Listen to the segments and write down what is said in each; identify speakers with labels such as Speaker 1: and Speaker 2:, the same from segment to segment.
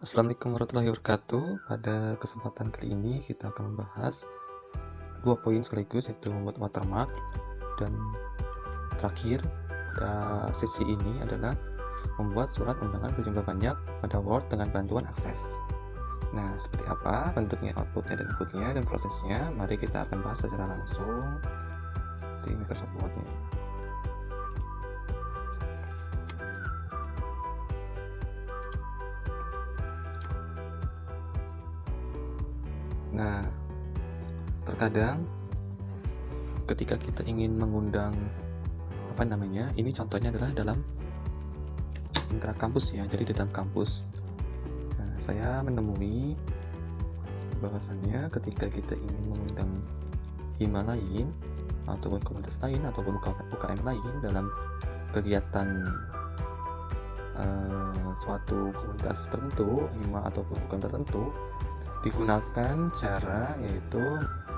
Speaker 1: Assalamualaikum warahmatullahi wabarakatuh. Pada kesempatan kali ini kita akan membahas dua poin sekaligus, yaitu membuat watermark, dan terakhir pada sesi ini adalah membuat surat undangan berjumlah banyak pada Word dengan bantuan Access. Nah, seperti apa bentuknya, outputnya, dan inputnya, dan prosesnya? Mari kita akan bahas secara langsung di Microsoft Word-nya. Nah, terkadang ketika kita ingin mengundang ini contohnya adalah dalam intra kampus ya, jadi di dalam kampus. Nah, saya menemui bahwasannya ketika kita ingin mengundang hima lain ataupun komunitas lain ataupun UKM lain dalam kegiatan suatu komunitas tertentu, hima ataupun UKM tertentu, digunakan cara yaitu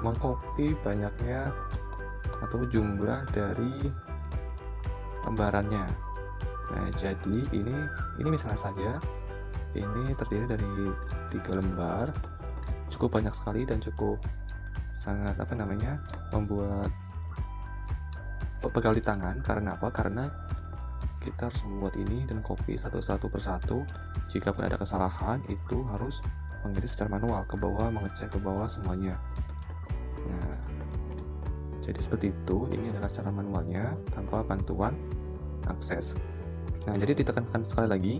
Speaker 1: mengcopy banyaknya atau jumlah dari lembarannya. Nah, jadi ini misalnya saja ini terdiri dari 3 lembar, cukup banyak sekali dan cukup sangat membuat pegal di tangan. Karena apa? Karena kita harus membuat ini dan copy satu persatu. Jika pun ada kesalahan, itu harus mengedit secara manual ke bawah, mengecek ke bawah semuanya. Nah, jadi seperti itu. Ini adalah cara manualnya tanpa bantuan Access. Nah, jadi ditekankan sekali lagi,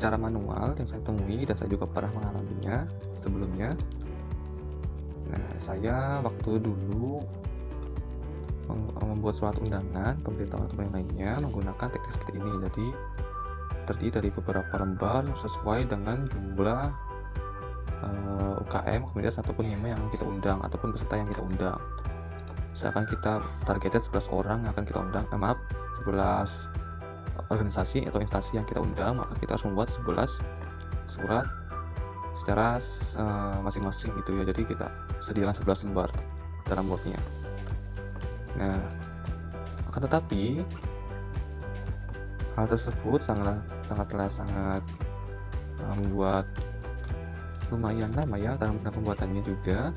Speaker 1: cara manual yang saya temui dan saya juga pernah mengalaminya sebelumnya. Nah, saya waktu dulu membuat surat undangan, pemberitahuan atau yang lainnya menggunakan teknik seperti ini. Jadi terdiri dari beberapa lembar sesuai dengan jumlah UKM, komunitas ataupun hima yang kita undang ataupun peserta yang kita undang. Misalkan kita targeted 11 orang yang akan kita undang, 11 organisasi atau instansi yang kita undang, maka kita harus membuat 11 surat secara masing-masing gitu ya. Jadi kita sediakan 11 lembar dalam Word-nya. Nah, akan tetapi hal tersebut sangat membuat lumayan lama ya dalam pembuatannya juga.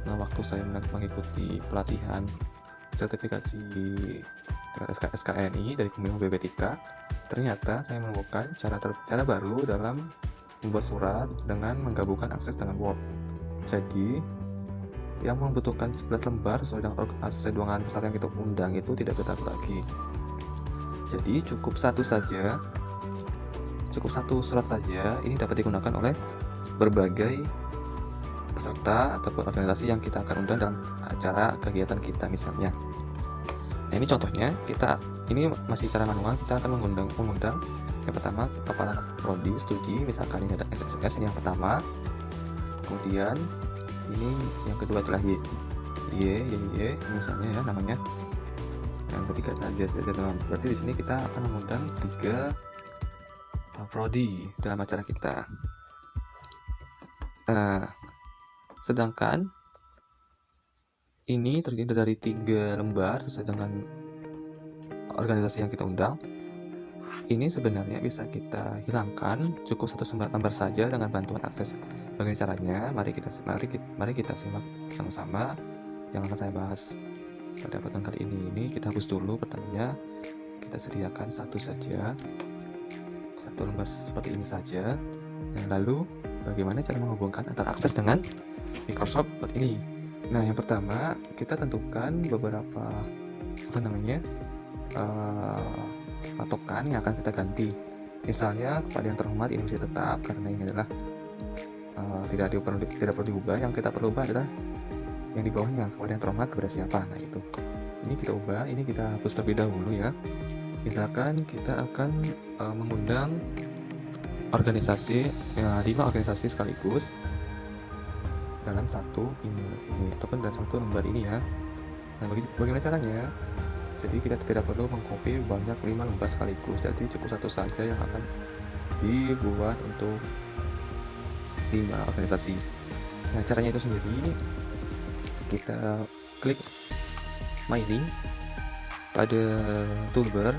Speaker 1: Nah, waktu saya mengikuti pelatihan sertifikasi SKNI dari Kementerian PPTK, ternyata saya menemukan cara baru dalam membuat surat dengan menggabungkan Access dengan Word. Jadi yang membutuhkan 11 lembar sesuai dengan peserta yang kita undang itu tidak kita lagi. Jadi cukup satu surat saja. Ini dapat digunakan oleh berbagai peserta ataupun organisasi yang kita akan undang dalam acara kegiatan kita misalnya. Nah, ini contohnya, ini masih cara manual. Kita akan mengundang yang pertama kepala prodi studi, misalkan ini ada SSS, ini yang pertama. Kemudian ini yang kedua adalah Y misalnya ya namanya. Yang ketiga saja teman. Berarti di sini kita akan mengundang 3 prodi dalam acara kita. Nah, sedangkan ini terdiri dari 3 lembar sesuai dengan organisasi yang kita undang. Ini sebenarnya bisa kita hilangkan, cukup 1 lembar saja dengan bantuan Access. Bagaimana caranya? Mari kita simak sama-sama yang akan saya bahas pada pertemuan kali ini. Kita hapus dulu pertamanya, kita sediakan 1 saja, 1 lembar seperti ini saja. Dan lalu bagaimana cara menghubungkan antara Access dengan Microsoft Word ini? Nah, yang pertama kita tentukan beberapa patokan yang akan kita ganti. Misalnya kepada yang terhormat ini masih tetap, karena ini adalah tidak perlu diubah. Yang kita perlu ubah adalah yang di bawahnya, kepada yang terhormat kepada siapa. Nah, itu ini kita ubah, ini kita hapus terlebih dahulu ya. Misalkan kita akan mengundang organisasi 5 organisasi sekaligus dalam satu email ini ataupun dalam satu lembar ini ya. Nah, bagaimana caranya? Jadi kita tidak perlu mengcopy banyak 5 lembar sekaligus, jadi cukup 1 saja yang akan dibuat untuk 5 organisasi. Nah, caranya itu sendiri, kita klik My Link pada toolbar,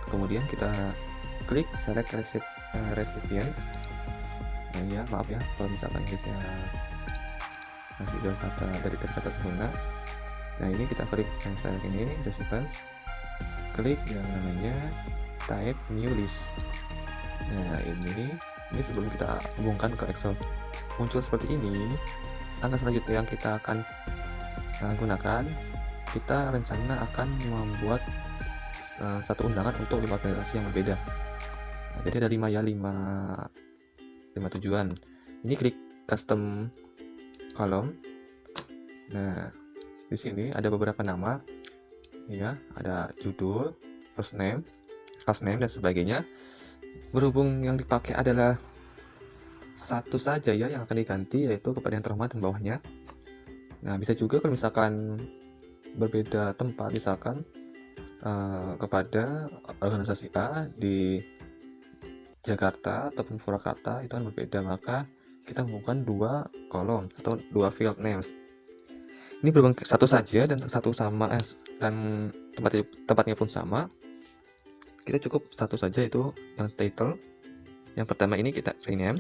Speaker 1: kemudian kita klik Select Receipt recipients. Nah ya, maaf ya kalau misalkan Inggrisnya masih dalam kata dari kata sempurna. Nah ini kita klik yang saya ini recipients, klik yang namanya type new list. Nah ini sebelum kita hubungkan ke Excel muncul seperti ini. Langkah selanjutnya yang kita akan gunakan, kita rencana akan membuat satu undangan untuk 5 organisasi yang berbeda. Nah, jadi ada 5 ya, 5 tujuan. Ini klik custom column. Nah, di sini ada beberapa nama, ya, ada judul, first name, last name, dan sebagainya. Berhubung yang dipakai adalah satu saja ya yang akan diganti, yaitu kepada yang terhormat dan bawahnya. Nah, bisa juga kalau misalkan berbeda tempat, misalkan kepada organisasi A di Jakarta ataupun Purwakarta, itu kan berbeda, maka kita membutuhkan 2 kolom atau 2 field names. Ini berhubung satu saja dan satu sama dan tempatnya pun sama, kita cukup satu saja, itu yang title. Yang pertama ini kita rename,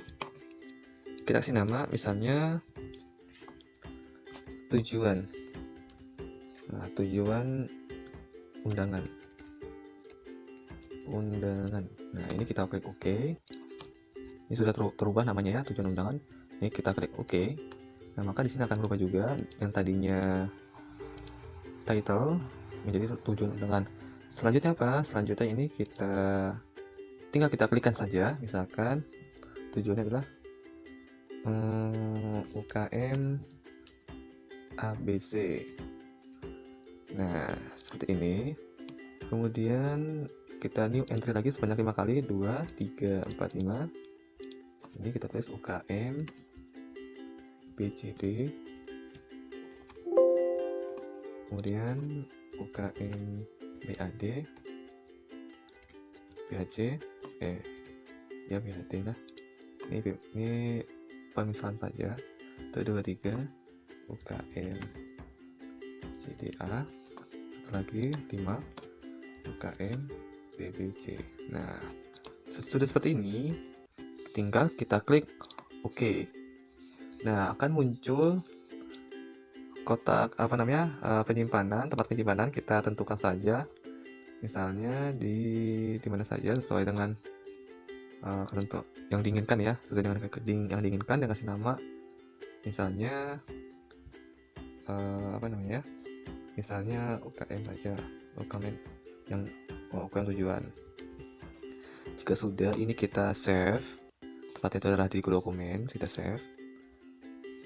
Speaker 1: kita kasih nama misalnya tujuan. Nah, tujuan undangan. Nah, ini kita klik OK. Ini sudah terubah namanya ya, tujuan undangan. Ini kita klik OK. Nah, maka di sini akan berubah juga yang tadinya title menjadi tujuan undangan. Selanjutnya apa? Selanjutnya ini tinggal kita klikkan saja. Misalkan tujuannya adalah UKM ABC. Nah, seperti ini. Kemudian kita new entry lagi sebanyak 5 kali, 2, 3, 4, 5. Ini kita tulis UKM BCD, kemudian UKM BAD, BAC, ya BAD lah. Ini pemisahan saja. 1, 2, 3, UKM CDA, satu lagi 5, UKM BBC. Nah, sudah seperti ini, tinggal kita klik OK. Nah, akan muncul kotak penyimpanan, tempat penyimpanan. Kita tentukan saja, misalnya di mana saja sesuai dengan ketentuan yang diinginkan ya, sesuai dengan yang diinginkan, dan kasih nama misalnya misalnya UKM saja, UKM yang UKM tujuan. Jika sudah, ini kita save. Tempat itu adalah di dokumen, kita save.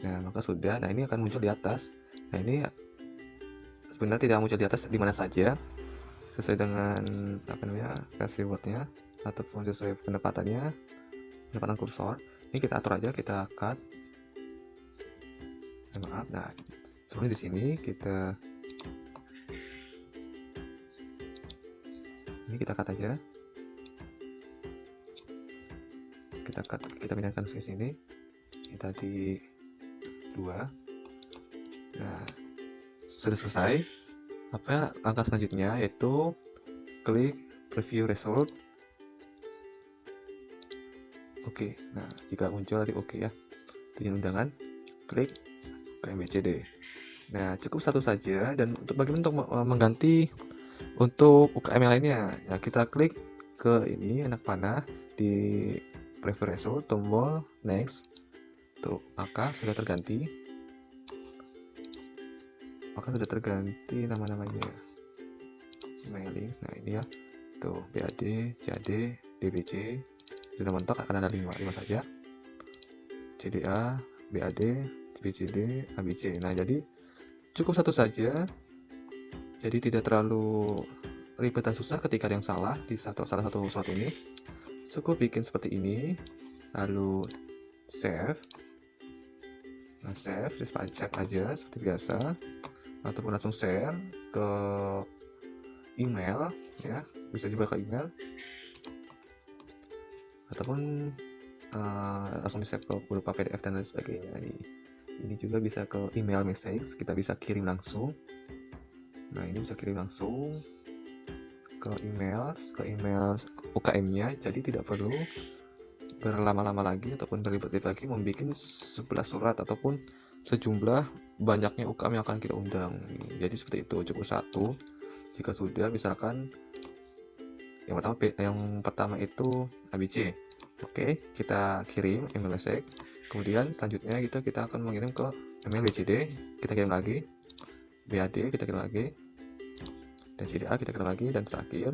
Speaker 1: Nah, maka sudah. Nah, ini akan muncul di atas. Nah, ini sebenarnya tidak muncul di atas di mana saja, sesuai dengan versi wordnya ataupun sesuai penempatan kursor. Ini kita atur aja, kita cut. Maaf. Nah, sebenarnya di sini kita cut aja. Kita pindahkan ke sini. Ini tadi 2. Nah, sudah selesai. Langkah selanjutnya yaitu klik preview result. Oke. Nah, jika muncul tadi oke ya, tujuan undangan, klik KMBCD. Nah, cukup satu saja. Dan bagaimana untuk mengganti untuk UKM yang lainnya? Ya, kita klik ke ini anak panah di preview result, tombol next. Tuh, maka sudah terganti. Nama-namanya. Mailings. Nah, ini ya. Tuh, BAD, JAD, DBC. Sudah mentok, akan ada 5 saja. CDA, BAD, BCD, ABC. Nah, jadi cukup satu saja. Jadi tidak terlalu ribet dan susah ketika ada yang salah di salah satu slot ini. Cukup bikin seperti ini, lalu save. Nah, save aja seperti biasa, ataupun langsung share ke email ya, bisa juga ke email, ataupun langsung di save ke berupa PDF dan lain sebagainya. Ini juga bisa ke email message, kita bisa kirim langsung. Nah, ini bisa kirim langsung ke email UKM-nya, jadi tidak perlu berlama-lama lagi ataupun berlibat-libat lagi membuat 11 surat ataupun sejumlah banyaknya UKM yang akan kita undang. Jadi seperti itu, cukup satu. Jika sudah, misalkan yang pertama itu ABC. Oke, kita kirim email esek. Kemudian selanjutnya kita akan mengirim ke email BCD, kita kirim lagi, BAD kita kirim lagi, dan CDA kita kirim lagi, dan terakhir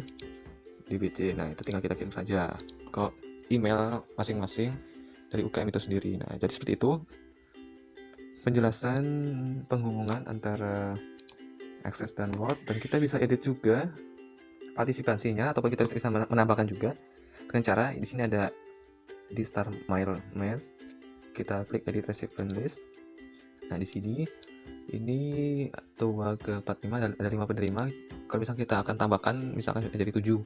Speaker 1: di BC. Nah, itu tinggal kita kirim saja ke email masing-masing dari UKM itu sendiri. Nah, jadi seperti itu penjelasan penghubungan antara Access dan Word, dan kita bisa edit juga partisipasinya, ataupun kita bisa menambahkan juga dengan cara di sini ada di start mail, kita klik edit recipient list. Nah, di sini ini tua ke 45 dan ada 5 penerima. Kalau misalnya kita akan tambahkan misalkan jadi 7.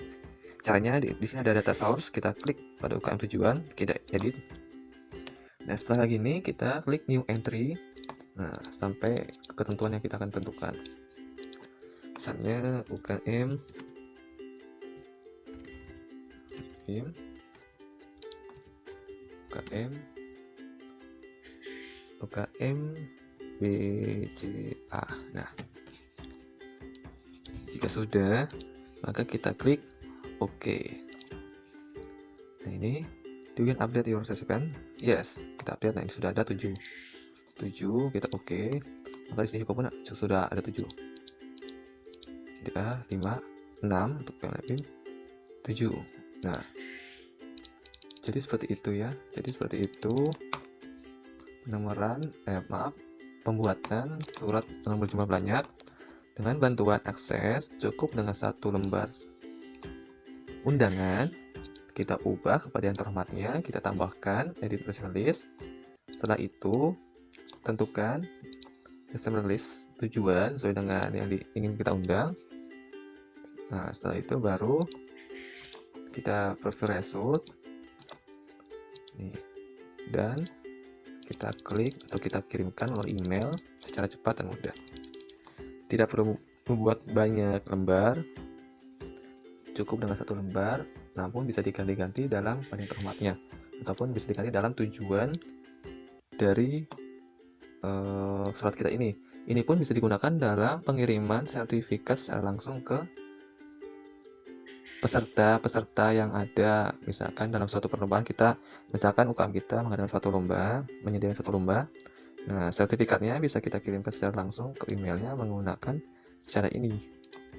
Speaker 1: Caranya di sini ada data source, kita klik pada UKM tujuan, kita edit. Nah, setelah gini kita klik new entry. Nah, sampai ketentuan yang kita akan tentukan. Misalnya UKM BCA. Nah, jika sudah, maka kita klik OK. Nah, ini do you update your recipient? Yes, kita update. Nah, ini sudah ada 7, kita OK. Maka di sini juga pun sudah ada 7. Jadi 5, 6 untuk PLM 7. Nah, jadi seperti itu ya. Jadi seperti itu pembuatan surat yang berjumlah banyak dengan bantuan akses. Cukup dengan 1 lembar undangan, kita ubah kepada yang terhormatnya, kita tambahkan edit recipient list. Setelah itu tentukan recipient list tujuan sesuai dengan yang ingin kita undang. Nah, setelah itu baru kita profile result nih, dan kita klik atau kita kirimkan melalui email secara cepat dan mudah. Tidak perlu membuat banyak lembar, cukup dengan 1 lembar, namun bisa diganti-ganti dalam pada yang terhormatnya, ataupun bisa diganti dalam tujuan dari surat kita ini. Ini pun bisa digunakan dalam pengiriman sertifikat secara langsung ke peserta yang ada. Misalkan dalam suatu perlombaan misalkan UKM kita mengadakan menyediakan suatu lomba. Nah, sertifikatnya bisa kita kirimkan secara langsung ke emailnya menggunakan cara ini.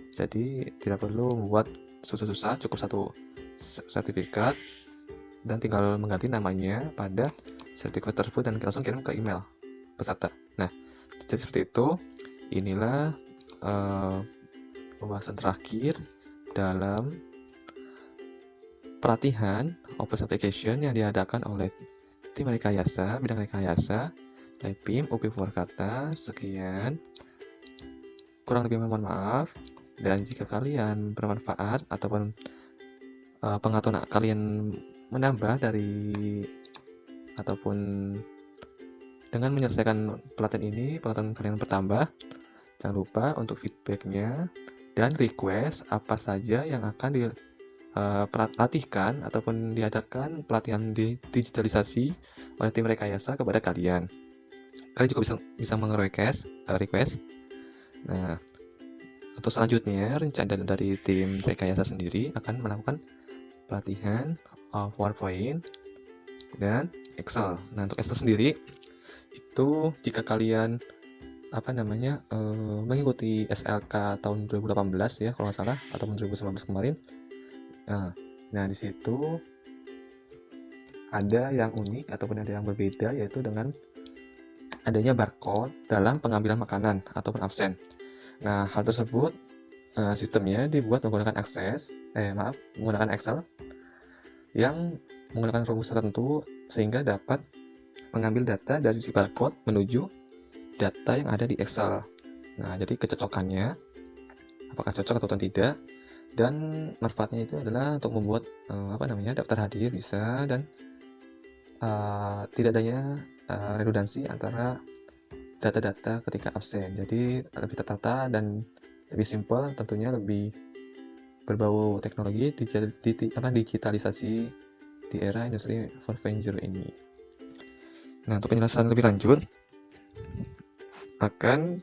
Speaker 1: Jadi tidak perlu membuat susah-susah, cukup 1 sertifikat dan tinggal mengganti namanya pada sertifikat tersebut dan langsung kirim ke email peserta. Nah, jadi seperti itu. Inilah pembahasan terakhir dalam pelatihan Open Application yang diadakan oleh tim rekayasa, bidang rekayasa dari PIM UP Purwakarta. Sekian, kurang lebih mohon maaf, dan jika kalian bermanfaat ataupun pengetahuan kalian menambah ataupun dengan menyelesaikan pelatihan ini, pengetahuan kalian bertambah, jangan lupa untuk feedbacknya dan request apa saja yang akan dilatihkan ataupun diadakan pelatihan digitalisasi oleh tim rekayasa kepada kalian. Kalian juga bisa request. Nah, untuk selanjutnya rencana dari tim rekayasa sendiri akan melakukan pelatihan PowerPoint dan Excel. Nah, untuk Excel sendiri itu jika kalian mengikuti SLK tahun 2018 ya kalau nggak salah, atau 2019 kemarin. Nah, di situ ada yang unik ataupun ada yang berbeda, yaitu dengan adanya barcode dalam pengambilan makanan ataupun absen. Nah, hal tersebut sistemnya dibuat menggunakan menggunakan Excel yang menggunakan rumus tertentu sehingga dapat mengambil data dari si barcode menuju data yang ada di Excel. Nah, jadi kecocokannya apakah cocok atau tidak, dan manfaatnya itu adalah untuk membuat daftar hadir bisa, dan tidak adanya redundansi antara data-data ketika absen. Jadi lebih tertata dan lebih simpel, tentunya lebih berbau teknologi digitalisasi di era industri 4.0 ini. Nah, untuk penjelasan lebih lanjut akan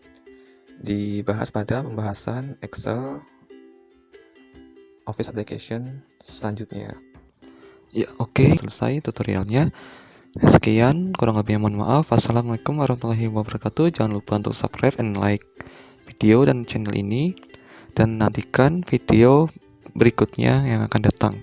Speaker 1: dibahas pada pembahasan Excel Office Application selanjutnya. Ya, oke, selesai tutorialnya. Sekian, kurang lebihnya mohon maaf. Wassalamualaikum warahmatullahi wabarakatuh. Jangan lupa untuk subscribe and like video dan channel ini, dan nantikan video berikutnya yang akan datang.